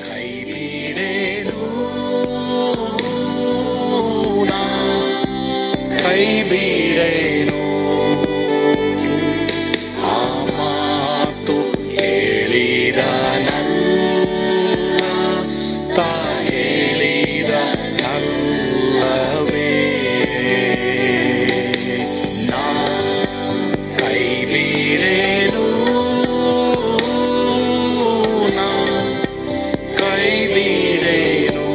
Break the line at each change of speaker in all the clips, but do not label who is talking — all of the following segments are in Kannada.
ಕೈ ಬಿಡೇನು, ಕೈ ಬಿಡೇನು, ಆ ಮಾತು ಹೇಳಿದ ನನ್ನ ಹೇಳಿದ ನಲ್ಲವೇ. ನಾ ಕೈ ಬಿಡೇನು, ನಾ ಕೈ ಬಿಡೇನು,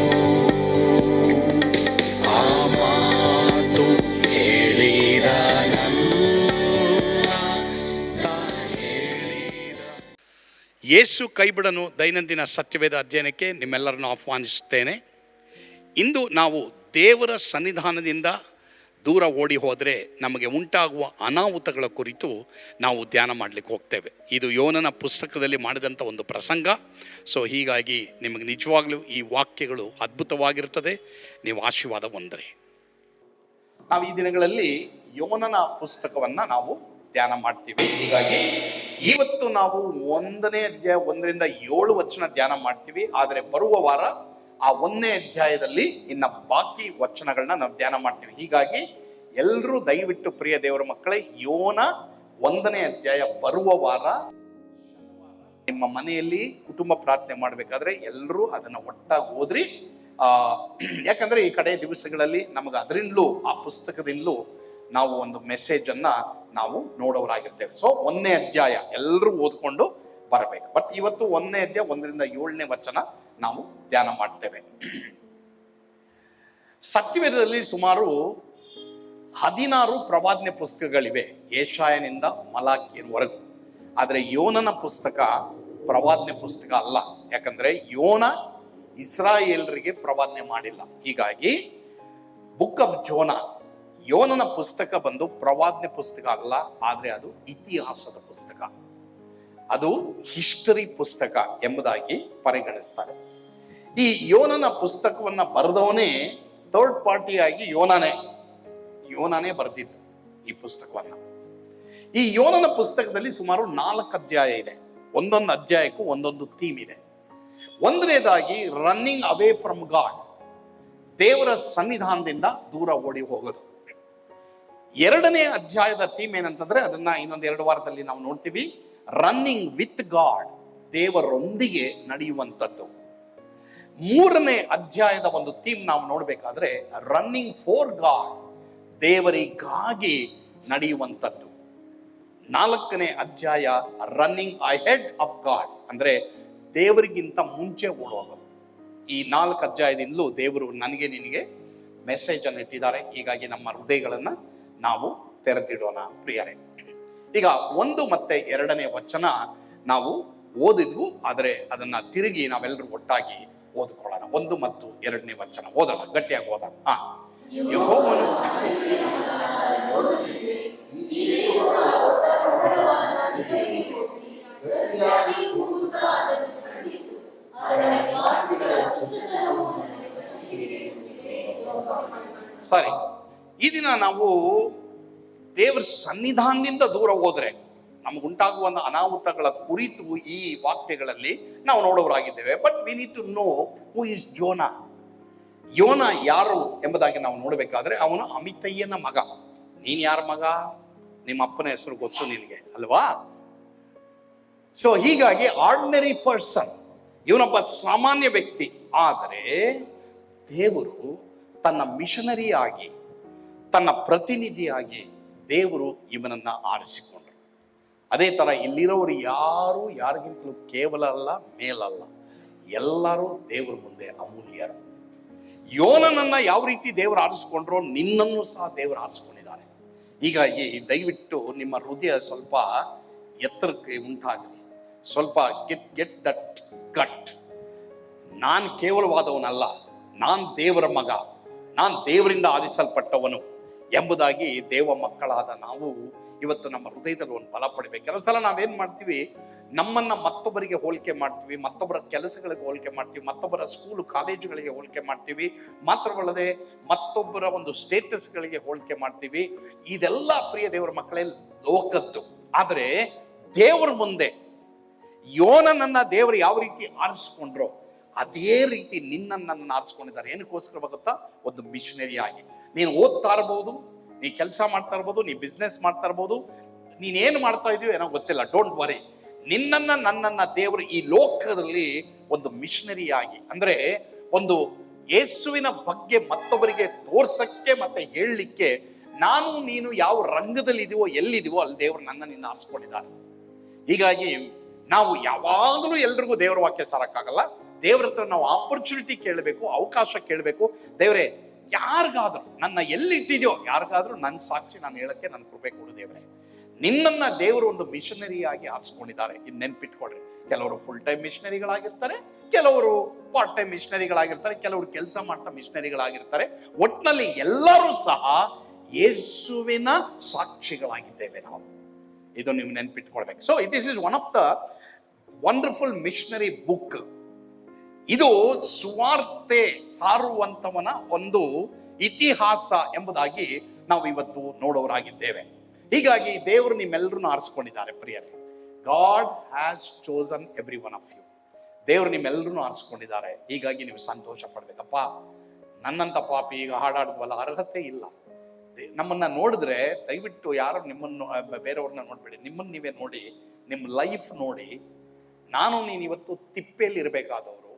ಆ ಮಾತು ಹೇಳಿದ ಯೇಸು ಕೈಬಿಡನು ದೈನಂದಿನ ಸತ್ಯವೇದ ಅಧ್ಯಯನಕ್ಕೆ ನಿಮ್ಮೆಲ್ಲರನ್ನು ಆಹ್ವಾನಿಸುತ್ತೇನೆ. ಇಂದು ನಾವು ದೇವರ ಸನ್ನಿಧಾನದಿಂದ ದೂರ ಓಡಿ ಹೋದರೆ ನಮಗೆ ಉಂಟಾಗುವ ಅನಾಹುತಗಳ ಕುರಿತು ನಾವು ಧ್ಯಾನ ಮಾಡಲಿಕ್ಕೆ ಹೋಗ್ತೇವೆ. ಇದು ಯೋನನ ಪುಸ್ತಕದಲ್ಲಿ ಮಾಡಿದಂಥ ಒಂದು ಪ್ರಸಂಗ. ಸೊ ಹೀಗಾಗಿ ನಿಮಗೆ ನಿಜವಾಗ್ಲೂ ಈ ವಾಕ್ಯಗಳು ಅದ್ಭುತವಾಗಿರುತ್ತದೆ. ನೀವು ಆಶೀರ್ವಾದ ಹೊಂದಿರಿ. ನಾವು ಈ ದಿನಗಳಲ್ಲಿ ಯೋನನ ಪುಸ್ತಕವನ್ನು ನಾವು ಧ್ಯಾನ ಮಾಡ್ತೀವಿ. ಹೀಗಾಗಿ ಇವತ್ತು ನಾವು 1ನೇ ಅಧ್ಯಾಯ 1ರಿಂದ 7 ವಚನ ಧ್ಯಾನ ಮಾಡ್ತೀವಿ. ಆದರೆ ಬರುವ ವಾರ ಆ 1ನೇ ಅಧ್ಯಾಯದಲ್ಲಿ ಇನ್ನು ಬಾಕಿ ವಚನಗಳನ್ನ ನಾವು ಧ್ಯಾನ ಮಾಡ್ತೀವಿ. ಹೀಗಾಗಿ ಎಲ್ಲರೂ ದಯವಿಟ್ಟು ಪ್ರಿಯ ದೇವರ ಮಕ್ಕಳೇ, ಯೋನ 1ನೇ ಅಧ್ಯಾಯ ಬರುವ ವಾರ ನಿಮ್ಮ ಮನೆಯಲ್ಲಿ ಕುಟುಂಬ ಪ್ರಾರ್ಥನೆ ಮಾಡಬೇಕಾದ್ರೆ ಎಲ್ಲರೂ ಅದನ್ನು ಒಟ್ಟಾಗಿ ಓದ್ರಿ. ಯಾಕಂದ್ರೆ ಈ ಕಡೆ ದಿವಸಗಳಲ್ಲಿ ನಮಗೆ ಅದರಿಂದಲೂ ಆ ಪುಸ್ತಕದಿಂದಲೂ ನಾವು ಒಂದು ಮೆಸೇಜ್ ಅನ್ನ ನಾವು ನೋಡೋರಾಗಿರ್ತೇವೆ. ಸೊ 1ನೇ ಅಧ್ಯಾಯ ಎಲ್ಲರೂ ಓದ್ಕೊಂಡು ಬರಬೇಕು. ಬಟ್ ಇವತ್ತು 1ನೇ ಅಧ್ಯಾಯ 1ರಿಂದ 7ನೇ ವಚನ ನಾವು ಧ್ಯಾನ ಮಾಡ್ತೇವೆ. ಸತ್ಯವೇದದಲ್ಲಿ ಸುಮಾರು 16 ಪ್ರವಾದನೆ ಪುಸ್ತಕಗಳಿವೆ, ಯೆಶಾಯನಿಂದ ಮಲಾಕಿಯವರೆಗೂ. ಆದರೆ ಯೋನನ ಪುಸ್ತಕ ಪ್ರವಾದನೆ ಪುಸ್ತಕ ಅಲ್ಲ. ಯಾಕಂದ್ರೆ ಯೋನ ಇಸ್ರಾಯೇಲರಿಗೆ ಪ್ರವಾದನೆ ಮಾಡಿಲ್ಲ. ಹೀಗಾಗಿ ಬುಕ್ ಆಫ್ ಯೋನನ ಪುಸ್ತಕ ಬಂದು ಪ್ರವಾದನೆ ಪುಸ್ತಕ ಅಲ್ಲ, ಆದರೆ ಅದು ಇತಿಹಾಸದ ಪುಸ್ತಕ, ಅದು ಹಿಸ್ಟರಿ ಪುಸ್ತಕ ಎಂಬುದಾಗಿ ಪರಿಗಣಿಸ್ತಾರೆ. ಈ ಯೋನನ ಪುಸ್ತಕವನ್ನ ಬರೆದವನೇ ಥರ್ಡ್ ಪಾರ್ಟಿಯಾಗಿ ಯೋನನೇ ಬರೆದಿದ್ದು ಈ ಪುಸ್ತಕವನ್ನ. ಈ ಯೋನನ ಪುಸ್ತಕದಲ್ಲಿ ಸುಮಾರು 4 ಅಧ್ಯಾಯ ಇದೆ. ಒಂದೊಂದು ಅಧ್ಯಾಯಕ್ಕೂ ಒಂದೊಂದು ಥೀಮ್ ಇದೆ. 1ನೇದಾಗಿ ರನ್ನಿಂಗ್ ಅವೇ ಫ್ರಮ್ ಗಾಡ್, ದೇವರ ಸನ್ನಿಧಾನದಿಂದ ದೂರ ಓಡಿ ಹೋಗೋದು. 2ನೇ ಅಧ್ಯಾಯದ ಥೀಮ್ ಏನಂತಂದ್ರೆ ಅದನ್ನ ಇನ್ನೊಂದು 2 ವಾರದಲ್ಲಿ ನಾವು ನೋಡ್ತೀವಿ. ರನ್ನಿಂಗ್ ವಿತ್ ಗಾಡ್, ದೇವರೊಂದಿಗೆ ನಡೆಯುವಂಥದ್ದು. 3ನೇ ಅಧ್ಯಾಯದ ಒಂದು ಥೀಮ್ ನಾವು ನೋಡ್ಬೇಕಾದ್ರೆ ರನ್ನಿಂಗ್ ಫಾರ್ ಗಾಡ್, ದೇವರಿಗಾಗಿ ನಡೆಯುವಂಥದ್ದು. 4ನೇ ಅಧ್ಯಾಯ ರನ್ನಿಂಗ್ ಅಹೆಡ್ ಆಫ್ ಗಾಡ್, ಅಂದ್ರೆ ದೇವರಿಗಿಂತ ಮುಂಚೆ ಓಡೋದು. ಈ 4 ಅಧ್ಯಾಯದಿಂದಲೂ ದೇವರು ನನಗೆ ನಿನಗೆ ಮೆಸೇಜ್ ಅನ್ನು ಇಟ್ಟಿದ್ದಾರೆ. ಹೀಗಾಗಿ ನಮ್ಮ ಹೃದಯಗಳನ್ನ ನಾವು ತೆರೆದಿಡೋಣ ಪ್ರಿಯರೇ. ಈಗ 1 ಮತ್ತೆ 2ನೇ ವಚನ ನಾವು ಓದಿದ್ವು, ಆದರೆ ಅದನ್ನ ತಿರುಗಿ ನಾವೆಲ್ಲರೂ ಒಟ್ಟಾಗಿ ಓದ್ಕೊಳ್ಳೋಣ. 1 ಮತ್ತು 2ನೇ ವಚನ ಓದೋಣ, ಗಟ್ಟಿಯಾಗಿ ಓದೋಣ. ಯೆಹೋವನು ಸರಿ, ಈ ದಿನ ನಾವು ದೇವರ ಸನ್ನಿಧಾನದಿಂದ ದೂರ ಹೋದ್ರೆ ನಮಗುಂಟಾಗುವ ಅನಾಹುತಗಳ ಕುರಿತು ಈ ವಾಕ್ಯಗಳಲ್ಲಿ ನಾವು ನೋಡೋರಾಗಿದ್ದೇವೆ. But we need to know who is ಯೋನ ಯಾರು ಎಂಬುದಾಗಿ ನಾವು ನೋಡಬೇಕಾದ್ರೆ ಅವನು ಅಮಿತಯ್ಯನ ಮಗ. ನೀನ್ ಯಾರ ಮಗ? ನಿಮ್ಮ ಅಪ್ಪನ ಹೆಸರು ಗೊತ್ತು ನಿನಗೆ ಅಲ್ವಾ? ಸೊ ಹೀಗಾಗಿ ಆರ್ಡಿನರಿ ಪರ್ಸನ್, ಇವನೊಬ್ಬ ಸಾಮಾನ್ಯ ವ್ಯಕ್ತಿ. ಆದರೆ ದೇವರು ತನ್ನ ಮಿಷನರಿ ಆಗಿ, ತನ್ನ ಪ್ರತಿನಿಧಿಯಾಗಿ ದೇವರು ಇವನನ್ನ ಆರಿಸಿಕೊಂಡ್ರು. ಅದೇ ತರ ಇಲ್ಲಿರೋರು ಯಾರು ಯಾರಿಗಿಂತಲೂ ಕೇವಲ ಅಲ್ಲ, ಮೇಲಲ್ಲ, ಎಲ್ಲರೂ ದೇವರ ಮುಂದೆ ಅಮೂಲ್ಯರು. ಯೋನನನ್ನ ಯಾವ ರೀತಿ ದೇವರು ಆರಿಸಿಕೊಂಡ್ರೋ ನಿನ್ನನ್ನು ಸಹ ದೇವರು ಆರಿಸಿಕೊಂಡಿದ್ದಾರೆ. ಹೀಗಾಗಿ ದಯವಿಟ್ಟು ನಿಮ್ಮ ಹೃದಯ ಸ್ವಲ್ಪ ಎತ್ತರಕ್ಕೆ ಉಂಟಾಗಲಿ. ಸ್ವಲ್ಪ ಗೆಟ್ ದಟ್ ಗಟ್. ನಾನು ಕೇವಲವಾದವನಲ್ಲ, ನಾನು ದೇವರ ಮಗ, ನಾನು ದೇವರಿಂದ ಆರಿಸಲ್ಪಟ್ಟವನು ಎಂಬುದಾಗಿ ದೇವ ಮಕ್ಕಳಾದ ನಾವು ಇವತ್ತು ನಮ್ಮ ಹೃದಯದಲ್ಲಿ ಒಂದು ಬಲ ಪಡಿಬೇಕು. ಕೆಲವು ಸಲ ನಾವೇನ್ ಮಾಡ್ತೀವಿ, ನಮ್ಮನ್ನ ಮತ್ತೊಬ್ಬರಿಗೆ ಹೋಲಿಕೆ ಮಾಡ್ತೀವಿ, ಮತ್ತೊಬ್ಬರ ಕೆಲಸಗಳಿಗೆ ಹೋಲಿಕೆ ಮಾಡ್ತೀವಿ, ಮತ್ತೊಬ್ಬರ ಸ್ಕೂಲು ಕಾಲೇಜುಗಳಿಗೆ ಹೋಲಿಕೆ ಮಾಡ್ತೀವಿ, ಮಾತ್ರವಲ್ಲದೆ ಮತ್ತೊಬ್ಬರ ಒಂದು ಸ್ಟೇಟಸ್ಗಳಿಗೆ ಹೋಲಿಕೆ ಮಾಡ್ತೀವಿ. ಇದೆಲ್ಲ ಪ್ರಿಯ ದೇವರ ಮಕ್ಕಳೇ ಲೋಕದ್ದು. ಆದರೆ ದೇವರ ಮುಂದೆ ಯೋನನನ್ನ ದೇವರು ಯಾವ ರೀತಿ ಆರಿಸ್ಕೊಂಡ್ರೋ ಅದೇ ರೀತಿ ನಿನ್ನನ್ನು ಆರಿಸ್ಕೊಂಡಿದ್ದಾರೆ. ಏನಕ್ಕೋಸ್ಕರ ಗೊತ್ತಾ? ಒಂದು ಮಿಷನರಿ ಆಗಿ. ನೀನು ಓದ್ತಾ ಇರ್ಬೋದು, ನೀ ಕೆಲಸ ಮಾಡ್ತಾ ಇರ್ಬೋದು, ನೀ ಬಿಸ್ನೆಸ್ ಮಾಡ್ತಾ ಇರ್ಬೋದು, ನೀನೇನು ಮಾಡ್ತಾ ಇದೀಯೋ ಏನೋ ಗೊತ್ತಿಲ್ಲ, ಡೋಂಟ್ ವರಿ. ನನ್ನನ್ನ ದೇವರು ಈ ಲೋಕದಲ್ಲಿ ಒಂದು ಮಿಷನರಿ ಆಗಿ, ಅಂದ್ರೆ ಒಂದು ಯೇಸುವಿನ ಬಗ್ಗೆ ಮತ್ತೊಬ್ಬರಿಗೆ ತೋರ್ಸಕ್ಕೆ ಮತ್ತೆ ಹೇಳಲಿಕ್ಕೆ, ನಾನು ನೀನು ಯಾವ ರಂಗದಲ್ಲಿ ಇದೀವೋ ಎಲ್ಲಿದೀವೋ ಅಲ್ಲಿ ದೇವರು ನಿನ್ನ ಆರಿಸ್ಕೊಂಡಿದ್ದಾರೆ. ಹೀಗಾಗಿ ನಾವು ಯಾವಾಗಲೂ ಎಲ್ರಿಗೂ ದೇವರ ವಾಕ್ಯ ಸಾರಕ್ಕಾಗಲ್ಲ. ದೇವ್ರ ಹತ್ರ ನಾವು ಆಪರ್ಚುನಿಟಿ ಕೇಳಬೇಕು, ಅವಕಾಶ ಕೇಳಬೇಕು. ದೇವರೇ, ಯಾರಿಗಾದ್ರೂ ನನ್ನ ಎಲ್ಲಿಟ್ಟಿದ್ಯೋ ಯಾರಿಗಾದ್ರೂ ನನ್ನ ಸಾಕ್ಷಿ ನಾನು ಹೇಳಕ್ಕೆ ನನ್ನ ಕೃಪೆ ಕೊಡು ದೇವರೇ. ನಿನ್ನನ್ನ ದೇವರು ಒಂದು ಮಿಷನರಿ ಆಗಿ ಆರಿಸ್ಕೊಂಡಿದ್ದಾರೆ. ಇನ್ನು ನೆನ್ಪಿಟ್ಕೊಡ್ರಿ, ಕೆಲವರು ಫುಲ್ ಟೈಮ್ ಮಿಷನರಿಗಳಾಗಿರ್ತಾರೆ, ಕೆಲವರು ಪಾರ್ಟ್ ಟೈಮ್ ಮಿಷನರಿಗಳಾಗಿರ್ತಾರೆ, ಕೆಲವರು ಕೆಲಸ ಮಾಡ್ತಾ ಮಿಷನರಿಗಳಾಗಿರ್ತಾರೆ. ಒಟ್ಟಿನಲ್ಲಿ ಎಲ್ಲರೂ ಸಹ ಯೇಸುವಿನ ಸಾಕ್ಷಿಗಳಾಗಿದ್ದೇವೆ ನಾವು. ಇದು ನೀವು ನೆನ್ಪಿಟ್ಕೊಳ್ಬೇಕು. So it is one of the wonderful missionary book. ಇದು ಸುವಾರ್ತೆ ಸಾರುವಂತವನ ಒಂದು ಇತಿಹಾಸ ಎಂಬುದಾಗಿ ನಾವು ಇವತ್ತು ನೋಡೋರಾಗಿದ್ದೇವೆ. ಹೀಗಾಗಿ ದೇವರು ನಿಮ್ಮೆಲ್ಲರನ್ನು ಆರಿಸ್ಕೊಂಡಿದ್ದಾರೆ ಪ್ರಿಯರೇ. God has chosen every one of you. ದೇವರು ನಿಮ್ಮೆಲ್ಲರನ್ನು ಆರಿಸ್ಕೊಂಡಿದ್ದಾರೆ. ಹೀಗಾಗಿ ನೀವು ಸಂತೋಷ ಪಡ್ಬೇಕಪ್ಪ. ನನ್ನಂತ ಪಾಪಿ ಈಗ ಹಾಡಾಡಿದ್ವಲ್ಲ, ಅರ್ಹತೆ ಇಲ್ಲ. ನಮ್ಮನ್ನ ನೋಡಿದ್ರೆ ದಯವಿಟ್ಟು ಯಾರು ನಿಮ್ಮನ್ನು ಬೇರೆಯವ್ರನ್ನ ನೋಡ್ಬೇಡಿ, ನಿಮ್ಮನ್ನು ನೀವೇ ನೋಡಿ, ನಿಮ್ಮ ಲೈಫ್ ನೋಡಿ. ನಾನು ನೀನು ಇವತ್ತು ತಿಪ್ಪೆಯಲ್ಲಿ ಇರಬೇಕಾದವರು,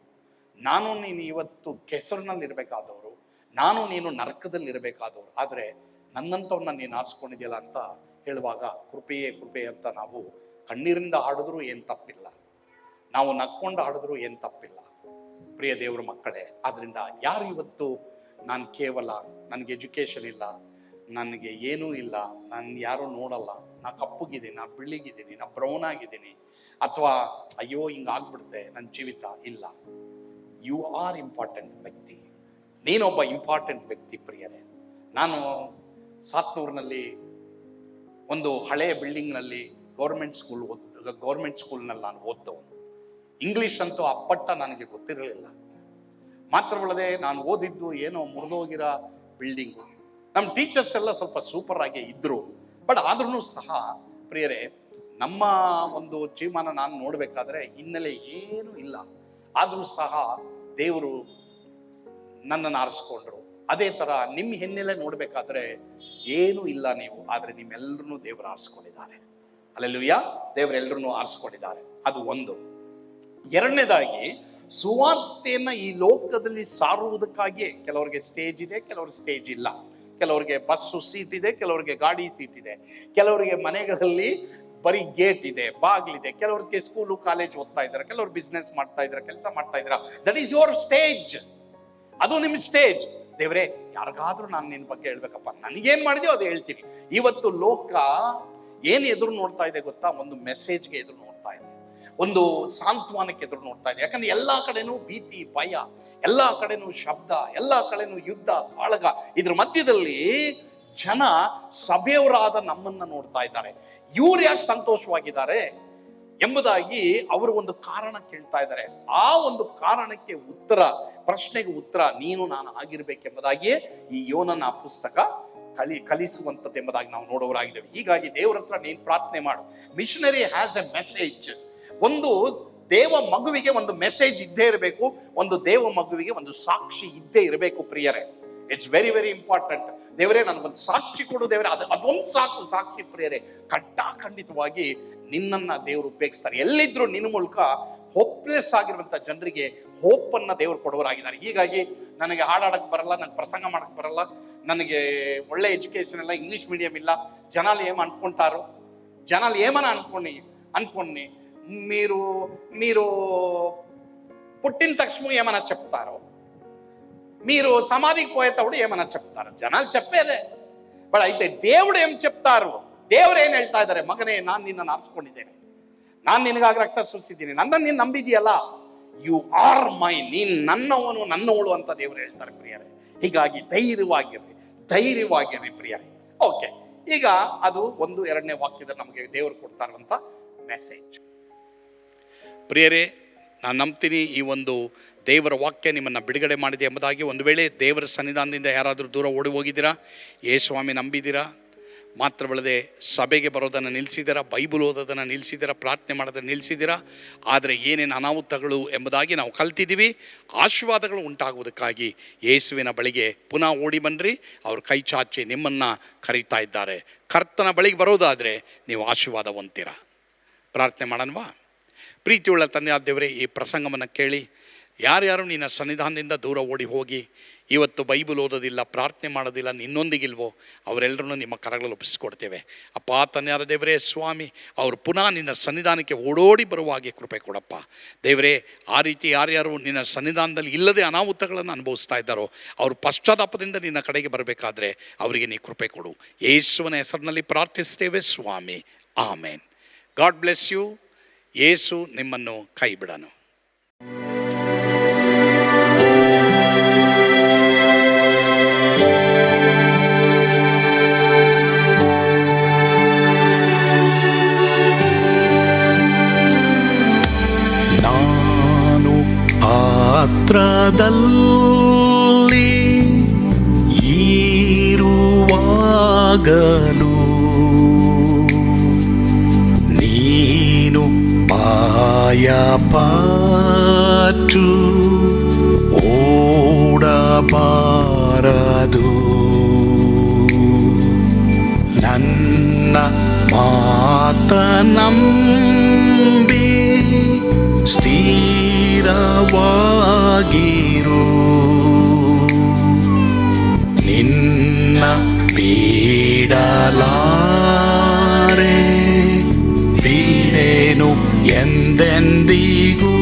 ನಾನು ನೀನು ಇವತ್ತು ಕೆಸರಿನಲ್ಲಿ ಇರಬೇಕಾದವರು, ನಾನು ನೀನು ನರಕದಲ್ಲಿ ಇರಬೇಕಾದವರು. ಆದರೆ ನನ್ನಂಥವನ್ನ ನೀನು ಆರಿಸ್ಕೊಂಡಿದ್ಯಲ್ಲ ಅಂತ ಹೇಳುವಾಗ ಕೃಪೆಯೇ ಕೃಪೆ ಅಂತ ನಾವು ಕಣ್ಣೀರಿಂದ ಹಾಡಿದ್ರು ಏನು ತಪ್ಪಿಲ್ಲ, ನಾವು ನಕ್ಕೊಂಡು ಹಾಡಿದ್ರು ಏನು ತಪ್ಪಿಲ್ಲ ಪ್ರಿಯ ದೇವರ ಮಕ್ಕಳೇ. ಆದ್ರಿಂದ ಯಾರು ಇವತ್ತು ನಾನು ಕೇವಲ ನನಗೆ ಎಜುಕೇಶನ್ ಇಲ್ಲ, ನನಗೆ ಏನೂ ಇಲ್ಲ, ನಾನು ಯಾರೂ ನೋಡಲ್ಲ, ನಾ ಕಪ್ಪುಗಿದ್ದೀನಿ, ನಾ ಬಿಳಿಗಿದ್ದೀನಿ, ನಾ ಬ್ರೌನ್ ಆಗಿದ್ದೀನಿ, ಅಥವಾ ಅಯ್ಯೋ ಹಿಂಗಾಗ್ಬಿಡುತ್ತೆ ನನ್ನ ಜೀವಿತ, ಇಲ್ಲ. ಯು ಆರ್ ಇಂಪಾರ್ಟೆಂಟ್ ವ್ಯಕ್ತಿ. ನೀನೊಬ್ಬ ಇಂಪಾರ್ಟೆಂಟ್ ವ್ಯಕ್ತಿ ಪ್ರಿಯರೇ. ನಾನು ಸಾತ್ನೂರಿನಲ್ಲಿ ಒಂದು ಹಳೆಯ ಬಿಲ್ಡಿಂಗ್ನಲ್ಲಿ ಗೌರ್ಮೆಂಟ್ ಸ್ಕೂಲ್ನಲ್ಲಿ ನಾನು ಓದ್ದವನು. ಇಂಗ್ಲಿಷ್ ಅಂತೂ ಅಪ್ಪಟ್ಟ ನನಗೆ ಗೊತ್ತಿರಲಿಲ್ಲ. ಮಾತ್ರವಲ್ಲದೆ ನಾನು ಓದಿದ್ದು ಏನೋ ಮುರಿದೋಗಿರೋ ಬಿಲ್ಡಿಂಗು. ನಮ್ಮ ಟೀಚರ್ಸ್ ಎಲ್ಲ ಸ್ವಲ್ಪ ಸೂಪರ್ ಆಗಿ ಇದ್ರು. ಬಟ್ ಆದ್ರೂ ಸಹ ಪ್ರಿಯರೇ, ನಮ್ಮ ಒಂದು ಜೀವನ ನಾನು ನೋಡ್ಬೇಕಾದ್ರೆ ಹಿನ್ನೆಲೆ ಏನೂ ಇಲ್ಲ. ಆದ್ರೂ ಸಹ ದೇವರು ನನ್ನನ್ನು ಆರಿಸ್ಕೊಂಡ್ರು. ಅದೇ ತರ ನಿಮ್ಮ ಹಿನ್ನೆಲೆ ನೋಡ್ಬೇಕಾದ್ರೆ ಏನೂ ಇಲ್ಲ ನೀವು, ಆದ್ರೆ ನಿಮ್ಮೆಲ್ಲರನ್ನೂ ದೇವರು ಆರಿಸ್ಕೊಂಡಿದ್ದಾರೆ. ಹಲ್ಲೆಲೂಯಾ, ದೇವರೆಲ್ಲರನ್ನೂ ಆರಿಸ್ಕೊಂಡಿದ್ದಾರೆ. ಅದು ಒಂದು. ಎರಡನೇದಾಗಿ, ಸುವಾರ್ತೆಯನ್ನ ಈ ಲೋಕದಲ್ಲಿ ಸಾರುವುದಕ್ಕಾಗಿಯೇ ಕೆಲವರಿಗೆ ಸ್ಟೇಜ್ ಇದೆ, ಕೆಲವ್ರಿಗೆ ಸ್ಟೇಜ್ ಇಲ್ಲ. ಕೆಲವರಿಗೆ ಬಸ್ಸು ಸೀಟ್ ಇದೆ, ಕೆಲವರಿಗೆ ಗಾಡಿ ಸೀಟ್ ಇದೆ, ಕೆಲವರಿಗೆ ಮನೆಗಳಲ್ಲಿ ಬರೀ ಗೇಟ್ ಇದೆ, ಬಾಗಿಲಿದೆ, ಕೆಲವರಿಗೆ ಸ್ಕೂಲು ಕಾಲೇಜ್ ಓದ್ತಾ ಇದ್ದಾರೆ, ಕೆಲವರು ಬಿಸ್ನೆಸ್ ಮಾಡ್ತಾ ಇದ್ದಾರೆ, ಕೆಲಸ ಮಾಡ್ತಾ ಇದ್ದಾರೆ. That is your stage. ಅದು ನಿಮ್ಮ ಸ್ಟೇಜ್. ದೇವ್ರೆ, ಯಾರಿಗಾದ್ರೂ ನಾನು ನಿನ್ನ ಬಗ್ಗೆ ಹೇಳ್ಬೇಕಪ್ಪ, ನನಗೇನ್ ಮಾಡಿದೆಯೋ ಅದು ಹೇಳ್ತೀನಿ. ಇವತ್ತು ಲೋಕ ಏನು ಎದುರು ನೋಡ್ತಾ ಇದೆ ಗೊತ್ತಾ? ಒಂದು ಮೆಸೇಜ್ಗೆ ಎದುರು ನೋಡ್ತಾ ಇದೆ, ಒಂದು ಸಾಂತ್ವನಕ್ಕೆ ಎದುರು ನೋಡ್ತಾ ಇದೆ. ಯಾಕಂದ್ರೆ ಎಲ್ಲಾ ಕಡೆನೂ ಭೀತಿ, ಭಯ, ಎಲ್ಲಾ ಕಡೆನೂ ಶಬ್ದ, ಎಲ್ಲಾ ಕಡೆನೂ ಯುದ್ಧ, ಕಾಳಗ. ಇದ್ರ ಮಧ್ಯದಲ್ಲಿ ಜನ ಸಭೆಯವರಾದ ನಮ್ಮನ್ನ ನೋಡ್ತಾ ಇದ್ದಾರೆ. ಇವ್ರು ಯಾಕೆ ಸಂತೋಷವಾಗಿದ್ದಾರೆ ಎಂಬುದಾಗಿ ಅವರು ಒಂದು ಕಾರಣ ಕೇಳ್ತಾ ಇದ್ದಾರೆ. ಆ ಒಂದು ಕಾರಣಕ್ಕೆ ಉತ್ತರ, ಪ್ರಶ್ನೆಗೆ ಉತ್ತರ ನೀನು ನಾನು ಆಗಿರ್ಬೇಕೆಂಬುದಾಗಿಯೇ ಈ ಯೋನನ ಪುಸ್ತಕ ಕಲಿಸುವಂಥದ್ದು ಎಂಬುದಾಗಿ ನಾವು ನೋಡೋರಾಗಿದ್ದೇವೆ. ಹೀಗಾಗಿ ದೇವರ ಹತ್ರ ನೀನು ಪ್ರಾರ್ಥನೆ ಮಾಡು. Missionary has a message. ಒಂದು ದೇವ ಮಗುವಿಗೆ ಒಂದು ಮೆಸೇಜ್ ಇದ್ದೇ ಇರಬೇಕು, ಒಂದು ದೇವ ಮಗುವಿಗೆ ಒಂದು ಸಾಕ್ಷಿ ಇದ್ದೇ ಇರಬೇಕು ಪ್ರಿಯರೇ. It's very very important. ದೇವರೇ, ನನಗೊಂದು ಸಾಕ್ಷಿ ಕೊಡು ದೇವರೇ. ಅದೊಂದು ಸಾಕು, ಸಾಕ್ಷಿ ಪ್ರಿಯರೇ. ಖಂಡಿತವಾಗಿ ನಿನ್ನನ್ನ ದೇವರು ಉಪಯೋಗಿಸ್ತಾರೆ. ಎಲ್ಲಿದ್ರು ನಿನ್ನ ಮೂಲಕ ಹೋಪ್ಲೆಸ್ ಆಗಿರುವಂತ ಜನರಿಗೆ ಹೋಪ್ ಅನ್ನ ದೇವರು ಕೊಡೋರಾಗಿದ್ದಾರೆ. ಹೀಗಾಗಿ ನನಗೆ ಹಾಡಾಡಕ್ ಬರಲ್ಲ, ನನಗೆ ಪ್ರಸಂಗ ಮಾಡಕ್ ಬರಲ್ಲ, ನನಗೆ ಒಳ್ಳೆ ಎಜುಕೇಶನ್ ಇಲ್ಲ, ಇಂಗ್ಲಿಷ್ ಮೀಡಿಯಂ ಇಲ್ಲ, జనాలు ఏమ అనుకుంటారు, జనాలు ఏమని అనుకోని మీరు పుట్టిన తక్షణ ఏమన్నా చెప్తారు, మీరు సమాధికి పోయేటప్పుడు ఏమన్నా చెప్తారు, జనాలు చెప్పేదే. బట్ అయితే దేవుడు ఏం చెప్తారు? ದೇವರು ಏನು ಹೇಳ್ತಾ ಇದ್ದಾರೆ? ಮಗನೇ, ನಾನು ನಿನ್ನನ್ನು ಆರಿಸ್ಕೊಂಡಿದ್ದೇನೆ, ನಾನು ನಿನಗಾಗಿ ರಕ್ತ ಸುರಿಸಿದ್ದೀನಿ, ನನ್ನನ್ನು ನೀನು ನಂಬಿದೆಯಲ್ಲ, ಯು ಆರ್ ಮೈನ್, ನೀನು ನನ್ನವನು, ನನ್ನವಳು ಅಂತ ದೇವರು ಹೇಳ್ತಾರೆ ಪ್ರಿಯರೇ. ಹೀಗಾಗಿ ಧೈರ್ಯವಾಗಿರ್ರಿ ಪ್ರಿಯರೇ. ಓಕೆ, ಈಗ ಅದು ಒಂದು. ಎರಡನೇ ವಾಕ್ಯದಲ್ಲಿ ನಮಗೆ ದೇವರು ಕೊಡ್ತಾ ಇರುವಂತ ಮೆಸೇಜ್. ಪ್ರಿಯರೇ, ನಾನು ನಂಬ್ತೀನಿ ಈ ಒಂದು ದೇವರ ವಾಕ್ಯ ನಿಮ್ಮನ್ನು ಬಿಡುಗಡೆ ಮಾಡಿದೆ ಎಂಬುದಾಗಿ. ಒಂದು ವೇಳೆ ದೇವರ ಸನ್ನಿಧಾನದಿಂದ ಯಾರಾದರೂ ದೂರ ಓಡಿ ಹೋಗಿದ್ದೀರಾ, ಯೇಸುಸ್ವಾಮಿ ನಂಬಿದ್ದೀರಾ, ಮಾತ್ರವಲ್ಲದೆ ಸಭೆಗೆ ಬರೋದನ್ನು ನಿಲ್ಲಿಸಿದ್ದೀರಾ, ಬೈಬಲ್ ಓದೋದನ್ನು ನಿಲ್ಲಿಸಿದ್ದೀರಾ, ಪ್ರಾರ್ಥನೆ ಮಾಡೋದನ್ನು ನಿಲ್ಲಿಸಿದ್ದೀರಾ. ಆದರೆ ಏನೇನು ಅನಾಹುತಗಳು ಎಂಬುದಾಗಿ ನಾವು ಕಲ್ತಿದ್ದೀವಿ. ಆಶೀರ್ವಾದಗಳು ಉಂಟಾಗುವುದಕ್ಕಾಗಿ ಯೇಸುವಿನ ಬಳಿಗೆ ಪುನಃ ಓಡಿ ಬನ್ನಿರಿ. ಅವರು ಕೈ ಚಾಚಿ ನಿಮ್ಮನ್ನು ಕರೀತಾ ಇದ್ದಾರೆ. ಕರ್ತನ ಬಳಿಗೆ ಬರೋದಾದರೆ ನೀವು ಆಶೀರ್ವಾದ ಹೊಂದ್ತೀರಾ. ಪ್ರಾರ್ಥನೆ ಮಾಡೋಣವಾ? ಪ್ರೀತಿಯುಳ್ಳ ತಂದೆಯಾದ ದೇವರೇ, ಈ ಪ್ರಸಂಗವನ್ನು ಕೇಳಿ ಯಾರ್ಯಾರು ನಿನ್ನ ಸನ್ನಿಧಾನದಿಂದ ದೂರ ಓಡಿ ಹೋಗಿ ಇವತ್ತು ಬೈಬಲ್ ಓದೋದಿಲ್ಲ, ಪ್ರಾರ್ಥನೆ ಮಾಡೋದಿಲ್ಲ, ನಿನ್ನೊಂದಿಗಿಲ್ವೋ ಅವರೆಲ್ಲರೂ ನಿಮ್ಮ ಕರಗಳಲ್ಲಿ ಒಪ್ಪಿಸಿಕೊಡ್ತೇವೆ. ಅಪ್ಪ ತಂದೆಯಾದ ದೇವರೇ ಸ್ವಾಮಿ, ಅವರು ಪುನಃ ನಿನ್ನ ಸನ್ನಿಧಾನಕ್ಕೆ ಓಡೋಡಿ ಬರುವ ಹಾಗೆ ಕೃಪೆ ಕೊಡಪ್ಪ ದೇವರೇ. ಆ ರೀತಿ ಯಾರ್ಯಾರು ನಿನ್ನ ಸನ್ನಿಧಾನದಲ್ಲಿ ಇಲ್ಲದೆ ಅನಾಹುತಗಳನ್ನು ಅನುಭವಿಸ್ತಾ ಇದ್ದಾರೋ ಅವರು ಪಶ್ಚಾತ್ತಾಪದಿಂದ ನಿನ್ನ ಕಡೆಗೆ ಬರಬೇಕಾದ್ರೆ ಅವರಿಗೆ ನೀ ಕೃಪೆ ಕೊಡು. ಯೇಸುವಿನ ಹೆಸರಿನಲ್ಲಿ ಪ್ರಾರ್ಥಿಸ್ತೇವೆ ಸ್ವಾಮಿ, ಆಮೇನ್. God bless you. ಯೇಸು ನಿಮ್ಮನ್ನು ಕೈ ಬಿಡನು.
ಪಾತ್ರದಲ್ಲಿ ಇರುವಾಗಲೂ ನೀನು ಭಯಪಟ್ಟು ಓಡಬಾರದು. ನನ್ನ ಮಾತನಂಬಿ ಸ್ಥಿರವಾಗಿರು. ನಿನ್ನ ಬಿಡಲಾರೆ, ಬಿಡೆನು ಎಂದೆಂದಿಗೂ.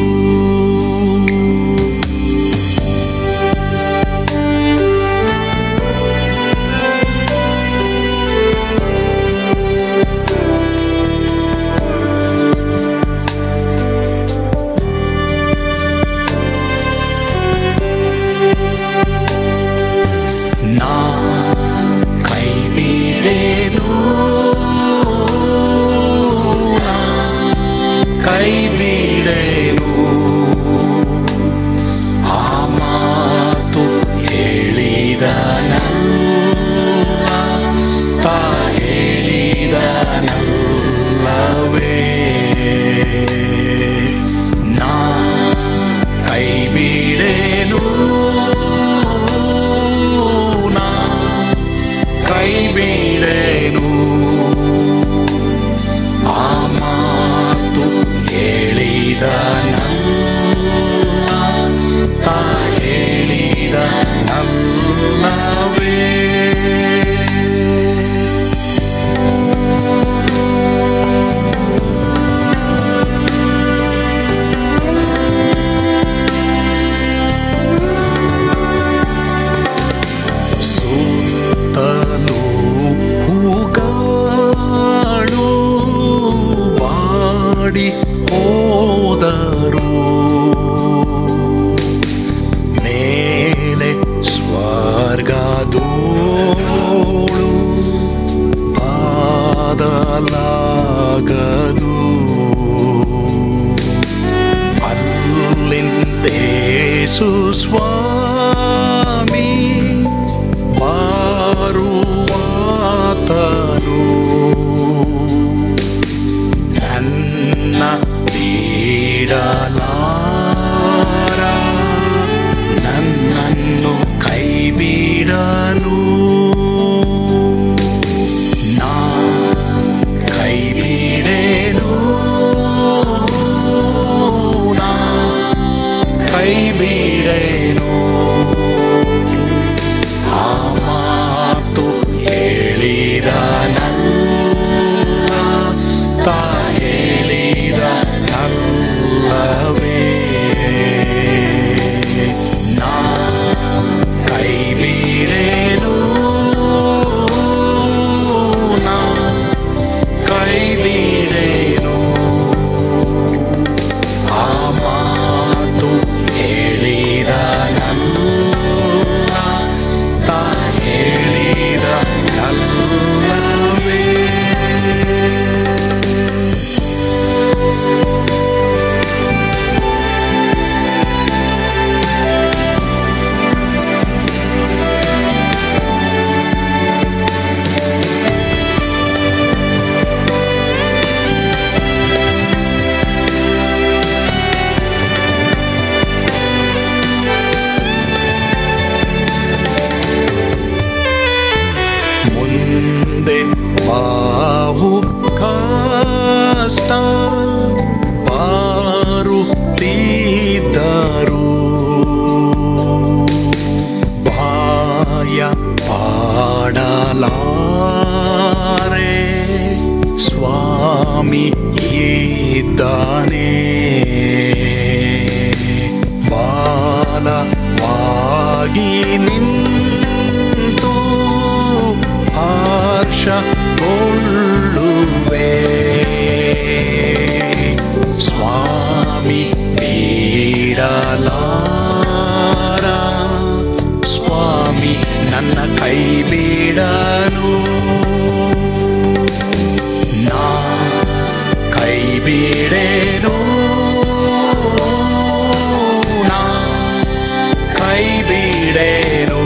ಹೋದರು ಮೇಲೆ ಸ್ವರ್ಗದೋಳು ಬಾದಲಾಗದು. ಅಲ್ಲಿಂದೇಸು ಸ್ವಾಮಿ ಬಾರುವಾತನು ನನ್ನ ಬಿಡಲಾರ, ನನ್ನನ್ನು ಕೈ ಬಿಡನು. ನಾ ಕೈ ಬಿಡೆನು, ನಾ ಕೈ ಬಿಡೆನು. ಆ ಮಾತು ಹೇಳಿದ ನನ್ನ ತಾ ಹೇಳಿದ ನಲ್ಲವೇ. ನಾ ಕೈ ಬಿಡೆನು, ನಾ ಕೈ ಬಿಡೆನು. ಆ ಮಾತು ಹೇಳಿ ಬಲವಾಗಿ ನಿಂತು ಹರ್ಷಗೊಳ್ಳುವೆ. ಸ್ವಾಮಿ ಬಿಡಲಾರ, ಸ್ವಾಮಿ ನನ್ನ ಕೈ ಬಿಡನು. ನಾ ಕೈ ಬಿಡೆನು, ನಾ ಕೈ ಬಿಡೆನು.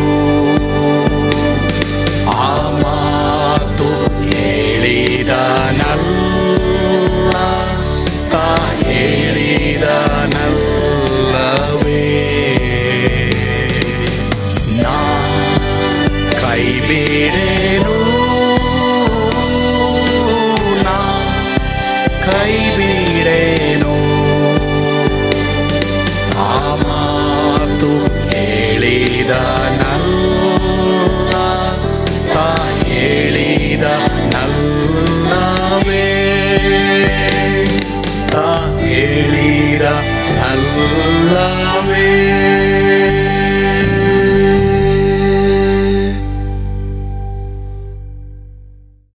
ಆ ಮಾತು ಹೇಳಿದನಲ್ಲ, ತಾ ಹೇಳಿದನಲ್ಲವೇ. ನಾ ಕೈ ಬಿಡೆನು, ನಾ ಕೈ